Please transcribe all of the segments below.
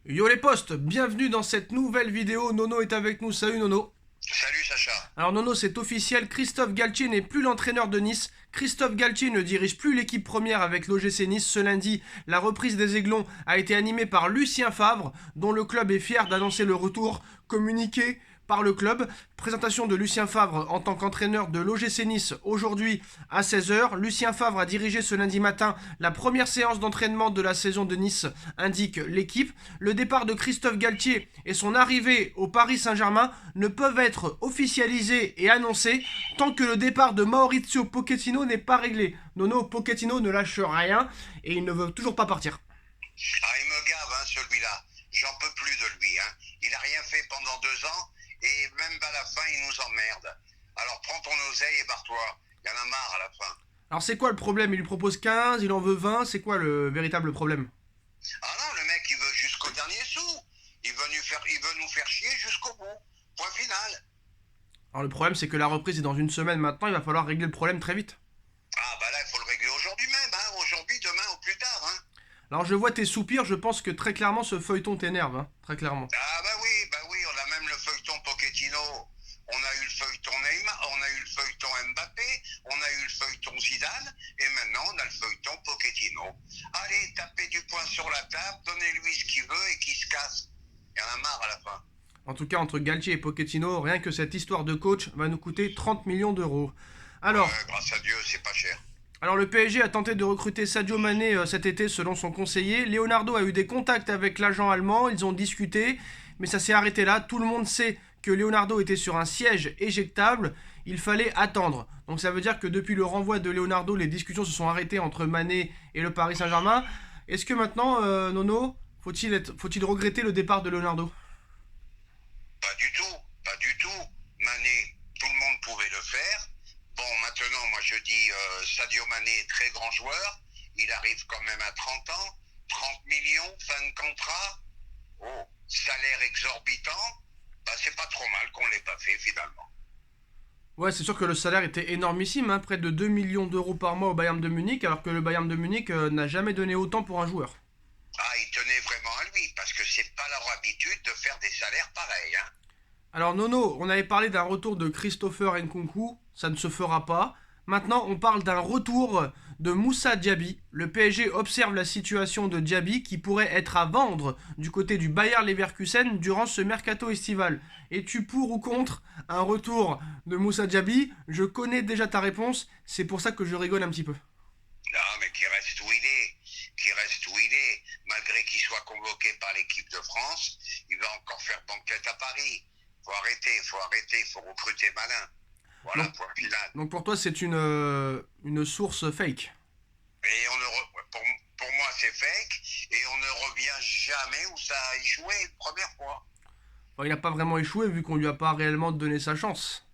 Yo les potes, bienvenue dans cette nouvelle vidéo. Nono est avec nous. Salut Nono. Salut Sacha. Alors Nono, c'est officiel, Christophe Galtier n'est plus l'entraîneur de Nice. Christophe Galtier ne dirige plus l'équipe première avec l'OGC Nice. Ce lundi, la reprise des Aiglons a été animée par Lucien Favre, dont le club est fier d'annoncer le retour communiqué par le club. Présentation de Lucien Favre en tant qu'entraîneur de l'OGC Nice aujourd'hui à 16h. Lucien Favre a dirigé ce lundi matin la première séance d'entraînement de la saison de Nice, indique l'équipe. Le départ de Christophe Galtier et son arrivée au Paris Saint-Germain ne peuvent être officialisés et annoncés tant que le départ de Maurizio Pochettino n'est pas réglé. Nono, Pochettino ne lâche rien et il ne veut toujours pas partir. Ah, il me gave, celui-là. J'en peux plus de lui, Il a rien fait pendant 2 ans et même à la fin, il nous emmerde. Alors prends ton oseille et barre-toi. Il y en a marre à la fin. Alors c'est quoi le problème? Il lui propose 15, il en veut 20, c'est quoi le véritable problème? Ah non, le mec, il veut jusqu'au dernier sou. Il veut nous faire chier jusqu'au bout. Point final. Alors le problème c'est que la reprise est dans une semaine maintenant, il va falloir régler le problème très vite. Ah bah là, il faut le régler aujourd'hui même, Aujourd'hui, demain ou plus tard, Alors je vois tes soupirs, je pense que très clairement ce feuilleton t'énerve, très clairement. Ah bah oui, on a même le feuilleton Pochettino. On a eu le feuilleton Neymar, on a eu le feuilleton Mbappé, on a eu le feuilleton Zidane, et maintenant on a le feuilleton Pochettino. Allez, tapez du poing sur la table, donnez-lui ce qu'il veut et qu'il se casse. Il y en a marre à la fin. En tout cas entre Galtier et Pochettino, rien que cette histoire de coach va nous coûter 30 millions d'euros. Alors, Ouais, grâce à Dieu, c'est pas cher. alors le PSG a tenté de recruter Sadio Mané cet été selon son conseiller. Leonardo a eu des contacts avec l'agent allemand, ils ont discuté, mais ça s'est arrêté là. Tout le monde sait que Leonardo était sur un siège éjectable, il fallait attendre. Donc ça veut dire que depuis le renvoi de Leonardo, les discussions se sont arrêtées entre Mané et le Paris Saint-Germain. Est-ce que maintenant, Nono, faut-il regretter le départ de Leonardo? Pas du tout, pas du tout. Mané, tout le monde pouvait le faire. Bon, maintenant, moi je dis Sadio Mané, très grand joueur. Il arrive quand même à 30 ans. 30 millions, fin de contrat. Oh, salaire exorbitant. Bah, c'est pas trop mal qu'on l'ait pas fait finalement. Ouais, c'est sûr que le salaire était énormissime, près de 2 millions d'euros par mois au Bayern de Munich, alors que le Bayern de Munich n'a jamais donné autant pour un joueur. Ah, ils tenaient vraiment à lui, parce que c'est pas leur habitude de faire des salaires pareils, Alors Nono, on avait parlé d'un retour de Christopher Nkunku, ça ne se fera pas. Maintenant, on parle d'un retour de Moussa Diaby. Le PSG observe la situation de Diaby qui pourrait être à vendre du côté du Bayer Leverkusen durant ce mercato estival. Es-tu pour ou contre un retour de Moussa Diaby? Je connais déjà ta réponse, c'est pour ça que je rigole un petit peu. Non, mais qui reste où il est. Qui reste où il est. Malgré qu'il soit convoqué par l'équipe de France, il va encore faire banquette à Paris. Faut arrêter, faut recruter malin. Voilà, Donc, point final. donc pour toi, c'est une source fake. Et pour moi, c'est fake. Et on ne revient jamais où ça a échoué une première fois. Bon, il n'a pas vraiment échoué vu qu'on lui a pas réellement donné sa chance.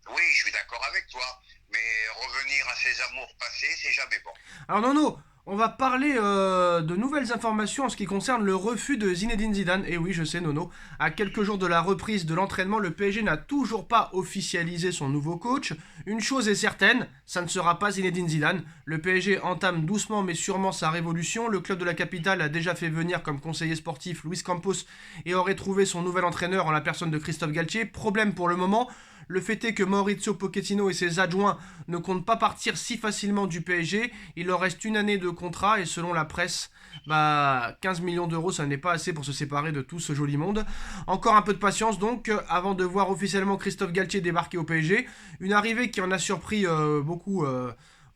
Oui, je suis d'accord avec toi. Mais revenir à ses amours passés, c'est jamais bon. Alors Nono, on va parler de nouvelles informations en ce qui concerne le refus de Zinedine Zidane. Et oui, je sais Nono, à quelques jours de la reprise de l'entraînement, le PSG n'a toujours pas officialisé son nouveau coach. Une chose est certaine, ça ne sera pas Zinedine Zidane. Le PSG entame doucement mais sûrement sa révolution. Le club de la capitale a déjà fait venir comme conseiller sportif Luis Campos et aurait trouvé son nouvel entraîneur en la personne de Christophe Galtier. Problème pour le moment, le fait est que Maurizio Pochettino et ses adjoints ne comptent pas partir si facilement du PSG. Il leur reste une année de contrat et selon la presse, 15 millions d'euros, ça n'est pas assez pour se séparer de tout ce joli monde. Encore un peu de patience donc, avant de voir officiellement Christophe Galtier débarquer au PSG. Une arrivée qui en a surpris beaucoup,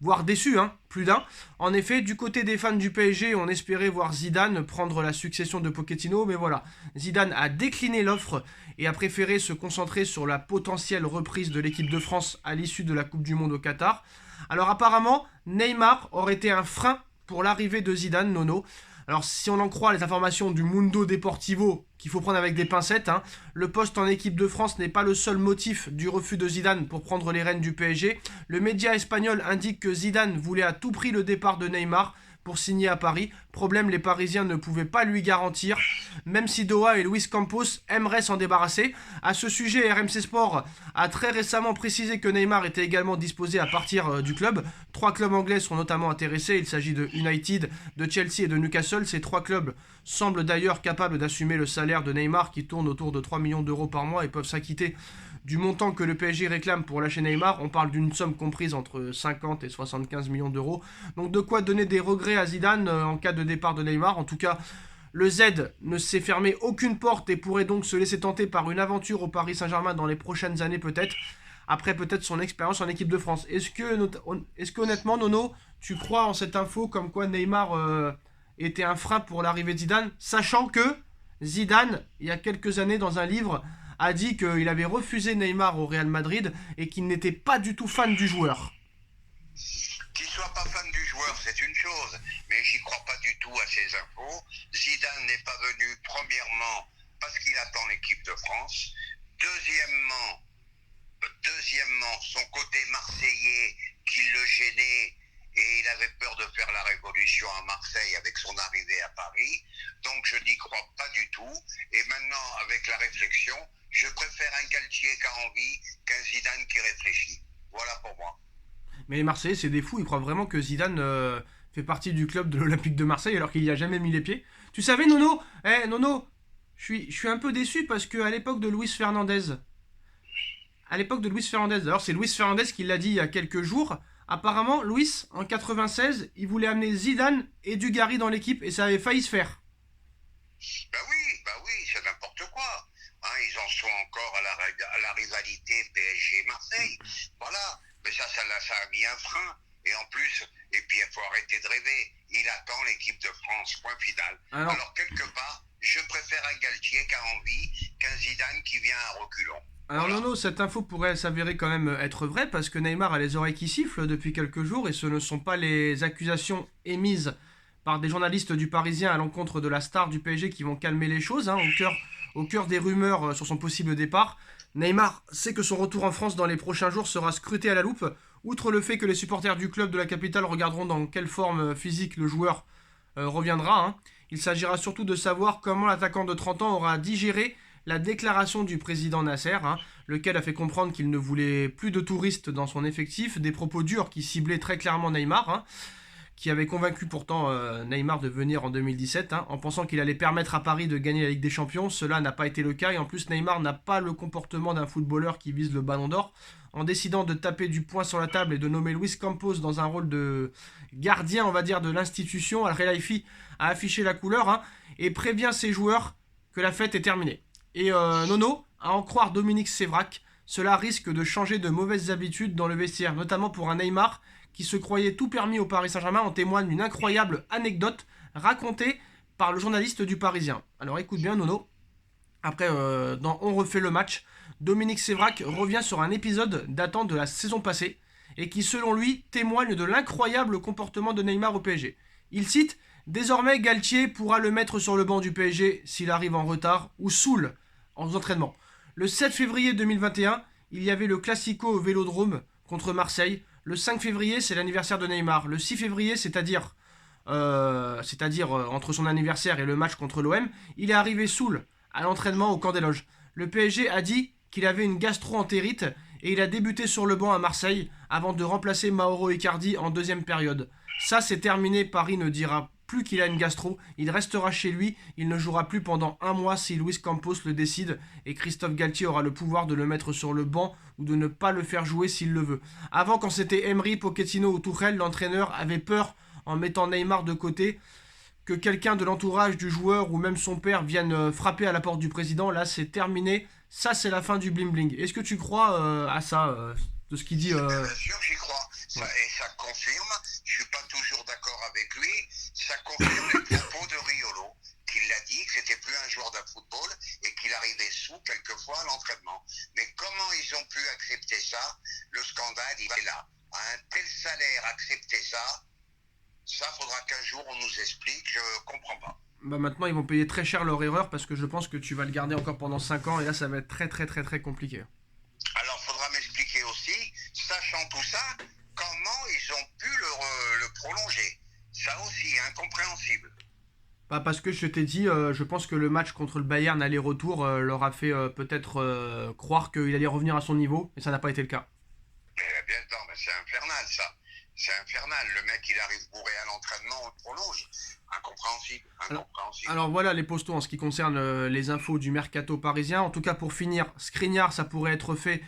voire déçu, plus d'un. En effet, du côté des fans du PSG, on espérait voir Zidane prendre la succession de Pochettino, mais voilà, Zidane a décliné l'offre et a préféré se concentrer sur la potentielle reprise de l'équipe de France à l'issue de la Coupe du Monde au Qatar. Alors apparemment, Neymar aurait été un frein pour l'arrivée de Zidane, Nono. Alors si on en croit les informations du Mundo Deportivo, qu'il faut prendre avec des pincettes, le poste en équipe de France n'est pas le seul motif du refus de Zidane pour prendre les rênes du PSG. Le média espagnol indique que Zidane voulait à tout prix le départ de Neymar pour signer à Paris. Problème, les Parisiens ne pouvaient pas lui garantir, même si Doha et Luis Campos aimeraient s'en débarrasser. À ce sujet, RMC Sport a très récemment précisé que Neymar était également disposé à partir du club. 3 clubs anglais sont notamment intéressés, il s'agit de United, de Chelsea et de Newcastle. Ces 3 clubs semblent d'ailleurs capables d'assumer le salaire de Neymar qui tourne autour de 3 millions d'euros par mois et peuvent s'acquitter du montant que le PSG réclame pour lâcher Neymar. On parle d'une somme comprise entre 50 et 75 millions d'euros. Donc de quoi donner des regrets à Zidane en cas de départ de Neymar. En tout cas, le Z ne s'est fermé aucune porte et pourrait donc se laisser tenter par une aventure au Paris Saint-Germain dans les prochaines années peut-être. Après peut-être son expérience en équipe de France. Est-ce que honnêtement, Nono, tu crois en cette info comme quoi Neymar était un frein pour l'arrivée de Zidane, sachant que Zidane, il y a quelques années dans un livre, a dit qu'il avait refusé Neymar au Real Madrid et qu'il n'était pas du tout fan du joueur. Qu'il soit pas fan du joueur, c'est une chose, mais j'y crois pas du tout à ces infos. Zidane n'est pas venu, premièrement, parce qu'il attend l'équipe de France. Deuxièmement, son côté marseillais qui le gênait et il avait peur de faire la révolution à Marseille avec son arrivée à Paris. Donc je n'y crois pas du tout. Et maintenant, avec la réflexion, je préfère un Galtier qui a envie qu'un Zidane qui réfléchit. Voilà pour moi. Mais les Marseillais, c'est des fous, ils croient vraiment que Zidane fait partie du club de l'Olympique de Marseille alors qu'il n'y a jamais mis les pieds. Tu savais, Nono, Nono, je suis un peu déçu parce qu'à l'époque de Luis Fernandez, d'ailleurs c'est Luis Fernandez qui l'a dit il y a quelques jours, apparemment, Luis, en 96, il voulait amener Zidane et Dugarry dans l'équipe et ça avait failli se faire. Bah oui, c'est n'importe quoi. Hein, ils en sont encore à la rivalité PSG-Marseille. Voilà, mais ça a mis un frein. Et en plus, et puis il faut arrêter de rêver. Il attend l'équipe de France, point final. Alors quelque part, je préfère un Galtier qui a envie qu'un Zidane qui vient à reculons. Alors Nono, cette info pourrait s'avérer quand même être vraie parce que Neymar a les oreilles qui sifflent depuis quelques jours et ce ne sont pas les accusations émises par des journalistes du Parisien à l'encontre de la star du PSG qui vont calmer les choses, hein, au cœur des rumeurs sur son possible départ. Neymar sait que son retour en France dans les prochains jours sera scruté à la loupe, outre le fait que les supporters du club de la capitale regarderont dans quelle forme physique le joueur reviendra. Hein. Il s'agira surtout de savoir comment l'attaquant de 30 ans aura digéré la déclaration du président Nasser, hein, lequel a fait comprendre qu'il ne voulait plus de touristes dans son effectif, des propos durs qui ciblaient très clairement Neymar, hein, qui avait convaincu pourtant Neymar de venir en 2017, hein, en pensant qu'il allait permettre à Paris de gagner la Ligue des Champions. Cela n'a pas été le cas et en plus Neymar n'a pas le comportement d'un footballeur qui vise le ballon d'or. En décidant de taper du poing sur la table et de nommer Luis Campos dans un rôle de gardien, on va dire, de l'institution, Al Khelaifi a affiché la couleur, hein, et prévient ses joueurs que la fête est terminée. Et Nono, à en croire Dominique Sévrac, cela risque de changer de mauvaises habitudes dans le vestiaire, notamment pour un Neymar qui se croyait tout permis au Paris Saint-Germain. En témoigne une incroyable anecdote racontée par le journaliste du Parisien. Alors écoute bien Nono, après dans On refait le match, Dominique Sévrac revient sur un épisode datant de la saison passée et qui selon lui témoigne de l'incroyable comportement de Neymar au PSG. Il cite « Désormais Galtier pourra le mettre sur le banc du PSG s'il arrive en retard ou saoule en entraînement. Le 7 février 2021, il y avait le Classico au Vélodrome contre Marseille. Le 5 février, c'est l'anniversaire de Neymar. Le 6 février, c'est-à-dire entre son anniversaire et le match contre l'OM, il est arrivé saoul à l'entraînement au camp des loges. Le PSG a dit qu'il avait une gastro-entérite et il a débuté sur le banc à Marseille avant de remplacer Mauro Icardi en deuxième période. Ça, c'est terminé. Paris ne dira plus qu'il a une gastro, il restera chez lui, il ne jouera plus pendant un mois si Luis Campos le décide et Christophe Galtier aura le pouvoir de le mettre sur le banc ou de ne pas le faire jouer s'il le veut. Avant, quand c'était Emery, Pochettino ou Tuchel, l'entraîneur avait peur en mettant Neymar de côté que quelqu'un de l'entourage du joueur ou même son père vienne frapper à la porte du président. Là, c'est terminé. Ça, c'est la fin du bling-bling. Est-ce que tu crois à ça, de ce qu'il dit Bien sûr, j'y crois. Et ça confirme, je suis pas toujours d'accord avec lui, ça confirme les propos de Riolo, qu'il a dit que c'était plus un joueur de football et qu'il arrivait sous quelquefois à l'entraînement. Mais comment ils ont pu accepter ça? Le scandale, il est là. À un tel salaire, accepter ça faudra qu'un jour on nous explique, je comprends pas. Bah maintenant, ils vont payer très cher leur erreur parce que je pense que tu vas le garder encore pendant 5 ans et là, ça va être très très très très compliqué. Alors, faudra m'expliquer aussi, sachant tout ça, comment ils ont pu le prolonger. Ça aussi, incompréhensible. Bah, parce que je t'ai dit, je pense que le match contre le Bayern aller-retour leur a fait peut-être croire qu'il allait revenir à son niveau, et ça n'a pas été le cas. Mais bien, non, mais c'est infernal ça. C'est infernal. Le mec, il arrive bourré à l'entraînement, on le prolonge. Incompréhensible, Alors, incompréhensible. alors voilà les postos en ce qui concerne les infos du mercato parisien. En tout cas, pour finir, Skriniar, ça pourrait être fait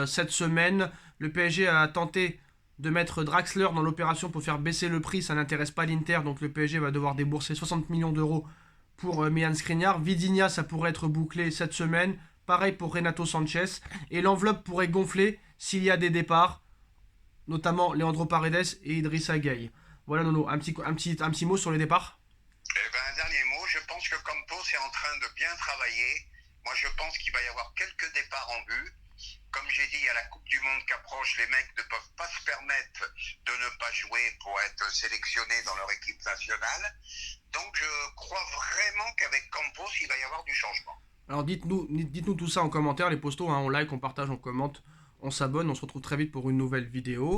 cette semaine. Le PSG a tenté de mettre Draxler dans l'opération pour faire baisser le prix. Ça n'intéresse pas l'Inter, donc le PSG va devoir débourser 60 millions d'euros pour Milan Skriniar. Vidinia, ça pourrait être bouclé cette semaine. Pareil pour Renato Sanchez. Et l'enveloppe pourrait gonfler s'il y a des départs, notamment Leandro Paredes et Idrissa Gueye. Voilà Nono, un petit mot sur les départs. Eh ben, un dernier mot, je pense que Campos est en train de bien travailler. Moi, je pense qu'il va y avoir quelques départs en vue. Comme j'ai dit, il y a la Coupe du Monde qui approche. Les mecs ne peuvent pas se permettre de ne pas jouer pour être sélectionnés dans leur équipe nationale. Donc, je crois vraiment qu'avec Campos, il va y avoir du changement. Alors dites-nous tout ça en commentaire, les postos, hein, on like, on partage, on commente, on s'abonne, on se retrouve très vite pour une nouvelle vidéo.